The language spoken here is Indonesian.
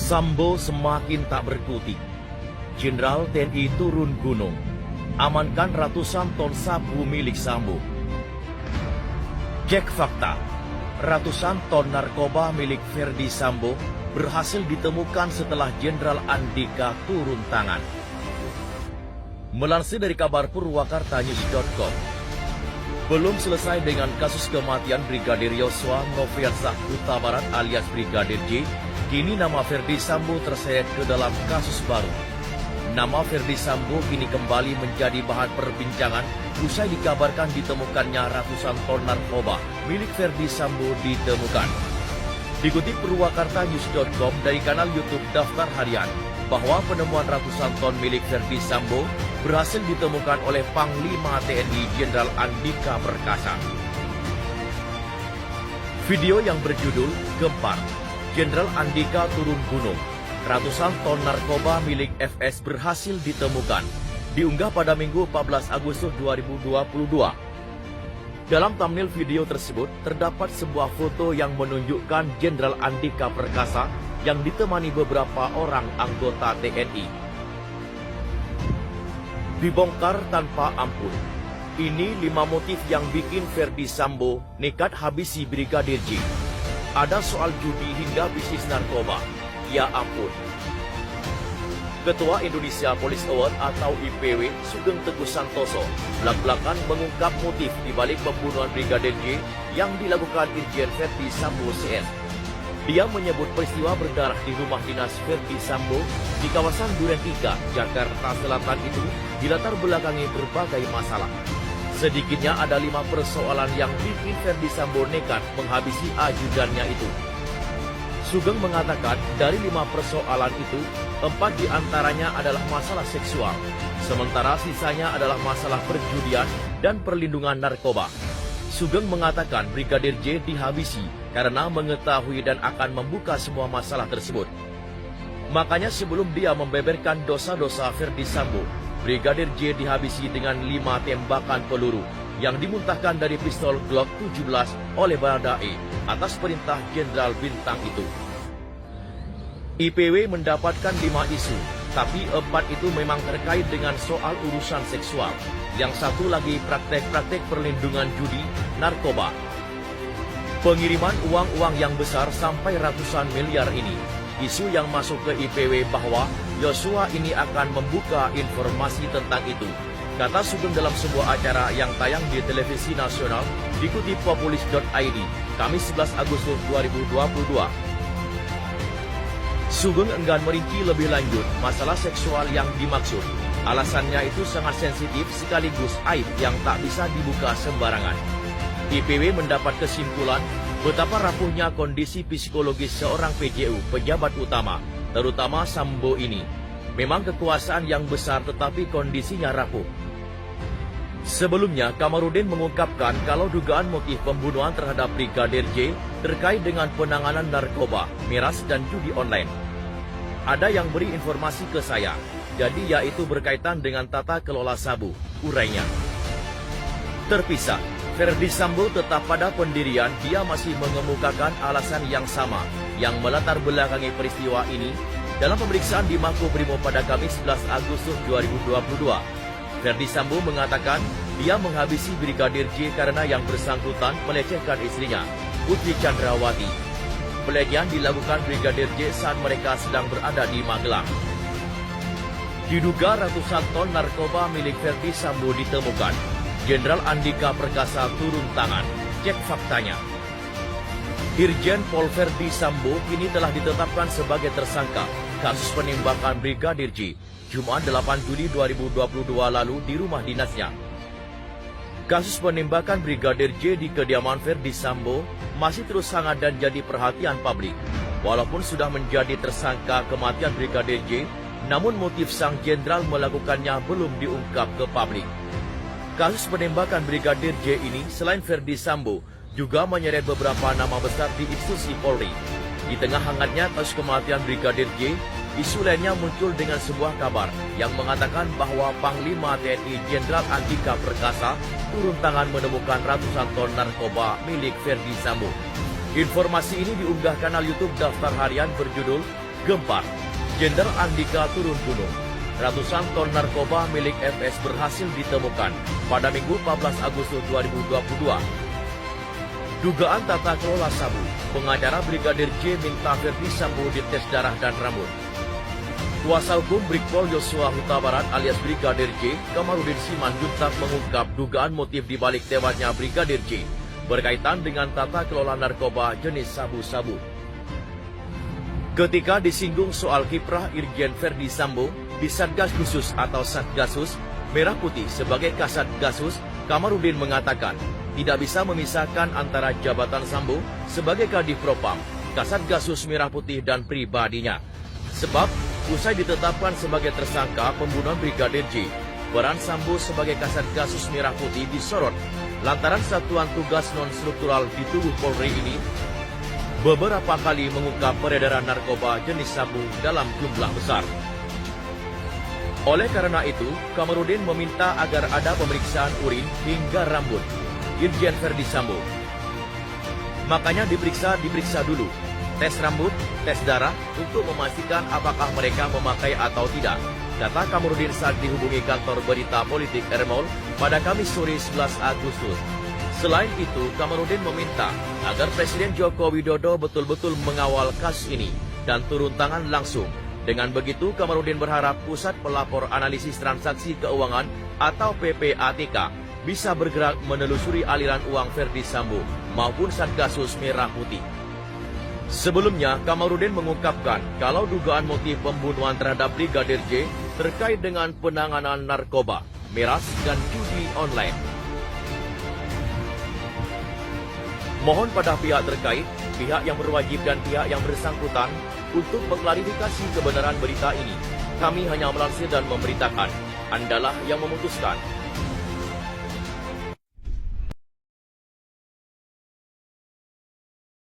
Sambo semakin tak berkutik. Jenderal TNI turun gunung, amankan ratusan ton sabu milik Sambo. Cek fakta, ratusan ton narkoba milik Ferdi Sambo berhasil ditemukan setelah Jenderal Andika turun tangan. Melansir dari kabar Purwakartanews.com, belum selesai dengan kasus kematian Brigadir Yosua Nofriansah Huta Barat alias Brigadir J, kini nama Ferdi Sambo terseret ke dalam kasus baru. Nama Ferdi Sambo kini kembali menjadi bahan perbincangan usai dikabarkan ditemukannya ratusan ton narkoba milik Ferdi Sambo ditemukan. Dikutip Purwakartanews.com dari kanal YouTube Daftar Harian, bahwa penemuan ratusan ton milik Ferdi Sambo berhasil ditemukan oleh Panglima TNI Jenderal Andika Perkasa. Video yang berjudul Gempar, Jenderal Andika turun gunung, ratusan ton narkoba milik FS berhasil ditemukan, diunggah pada Minggu 14 Agustus 2022. Dalam thumbnail video tersebut terdapat sebuah foto yang menunjukkan Jenderal Andika Perkasa yang ditemani beberapa orang anggota TNI. Dibongkar tanpa ampun. Ini 5 motif yang bikin Ferdi Sambo nekat habisi Brigadir J. Ada soal judi hingga bisnis narkoba. Ya ampun. Ketua Indonesia Police Award atau IPW Sugeng Teguh Santoso belak-belakan mengungkap motif dibalik pembunuhan Brigadir J yang dilakukan Irjen Ferdi Sambo CS. Dia menyebut peristiwa berdarah di rumah dinas Ferdi Sambo di kawasan Duren 3, Jakarta Selatan itu dilatar belakangi berbagai masalah. Sedikitnya ada 5 persoalan yang bikin Ferdi Sambo nekat menghabisi ajudannya itu. Sugeng mengatakan dari 5 persoalan itu, 4 diantaranya adalah masalah seksual, sementara sisanya adalah masalah perjudian dan perlindungan narkoba. Sugeng mengatakan Brigadir J dihabisi karena mengetahui dan akan membuka semua masalah tersebut. Makanya sebelum dia membeberkan dosa-dosa Ferdi Sambo, Brigadir J dihabisi dengan 5 tembakan peluru yang dimuntahkan dari pistol Glock 17 oleh Baradae atas perintah Jenderal Bintang itu. IPW mendapatkan 5 isu, tapi 4 itu memang terkait dengan soal urusan seksual. Yang satu lagi praktek-praktek perlindungan judi, narkoba. Pengiriman uang-uang yang besar sampai ratusan miliar ini, isu yang masuk ke IPW bahwa Yosua ini akan membuka informasi tentang itu, kata Sugeng dalam sebuah acara yang tayang di televisi nasional, dikutip populis.id, Kamis 11 Agustus 2022. Sugeng enggan merinci lebih lanjut masalah seksual yang dimaksud. Alasannya itu sangat sensitif sekaligus aib yang tak bisa dibuka sembarangan. IPW mendapat kesimpulan betapa rapuhnya kondisi psikologis seorang PJU, pejabat utama, terutama Sambo ini. Memang kekuasaan yang besar tetapi kondisinya rapuh. Sebelumnya, Kamarudin mengungkapkan kalau dugaan motif pembunuhan terhadap Brigadir J terkait dengan penanganan narkoba, miras, dan judi online. Ada yang beri informasi ke saya, jadi yaitu berkaitan dengan tata kelola sabu, urainya. Terpisah, Ferdi Sambo tetap pada pendirian dia masih mengemukakan alasan yang sama yang melatar belakangi peristiwa ini dalam pemeriksaan di Makobrimob pada Kamis 11 Agustus 2022. Ferdi Sambo mengatakan dia menghabisi Brigadir J karena yang bersangkutan melecehkan istrinya, Putri Chandrawati. Pelecehan dilakukan Brigadir J saat mereka sedang berada di Magelang. Diduga ratusan ton narkoba milik Ferdi Sambo ditemukan. Jenderal Andika Perkasa turun tangan. Cek faktanya. Irjen Pol Ferdi Sambo kini telah ditetapkan sebagai tersangka kasus penembakan Brigadir J Jumat 8 Juli 2022 lalu di rumah dinasnya. Kasus penembakan Brigadir J di kediaman Ferdi Sambo masih terus hangat dan jadi perhatian publik. Walaupun sudah menjadi tersangka kematian Brigadir J, namun motif sang jenderal melakukannya belum diungkap ke publik. Kasus penembakan Brigadir J ini selain Ferdi Sambo juga menyeret beberapa nama besar di institusi Polri. Di tengah hangatnya kasus kematian Brigadir J, isu lainnya muncul dengan sebuah kabar yang mengatakan bahwa Panglima TNI Jenderal Andika Perkasa turun tangan menemukan ratusan ton narkoba milik Ferdi Sambo. Informasi ini diunggah kanal YouTube Daftar Harian berjudul Gempar, Jenderal Andika turun gunung. Ratusan ton narkoba milik FS berhasil ditemukan pada Minggu 14 Agustus 2022. Dugaan tata kelola sabu, pengacara Brigadir J minta Verdi Sambo dites darah dan rambut. Kuasa hukum Brigpol Yosua Huta Barat alias Brigadir J, Kamarudin Simanjuntak mengungkap dugaan motif dibalik tewasnya Brigadir J berkaitan dengan tata kelola narkoba jenis sabu-sabu. Ketika disinggung soal kiprah Irjen Verdi Sambo di Satgas Khusus atau Satgasus Merah Putih sebagai Kasat Gasus, Kamarudin mengatakan tidak bisa memisahkan antara jabatan Sambo sebagai Kadif Propam, Kasat Gasus Merah Putih dan pribadinya. Sebab usai ditetapkan sebagai tersangka pembunuhan Brigadir J, peran Sambo sebagai Kasat Gasus Merah Putih disorot lantaran satuan tugas non-struktural di tubuh Polri ini beberapa kali mengungkap peredaran narkoba jenis sabu dalam jumlah besar. Oleh karena itu, Kamarudin meminta agar ada pemeriksaan urin hingga rambut Irjen Verdi Sambo. Makanya diperiksa dulu, tes rambut, tes darah untuk memastikan apakah mereka memakai atau tidak, kata Kamarudin saat dihubungi kantor berita politik Ermol pada Kamis sore 11 Agustus. Selain itu, Kamarudin meminta agar Presiden Joko Widodo betul-betul mengawal kasus ini dan turun tangan langsung. Dengan begitu, Kamarudin berharap Pusat Pelapor Analisis Transaksi Keuangan atau PPATK bisa bergerak menelusuri aliran uang Verdi Sambo maupun Satgasus Merah Putih. Sebelumnya, Kamarudin mengungkapkan kalau dugaan motif pembunuhan terhadap Brigadir J terkait dengan penanganan narkoba, miras, dan judi online. Mohon pada pihak terkait, pihak yang berwajib dan pihak yang bersangkutan untuk mengklarifikasi kebenaran berita ini. Kami hanya melansir dan memberitakan. Andalah yang memutuskan.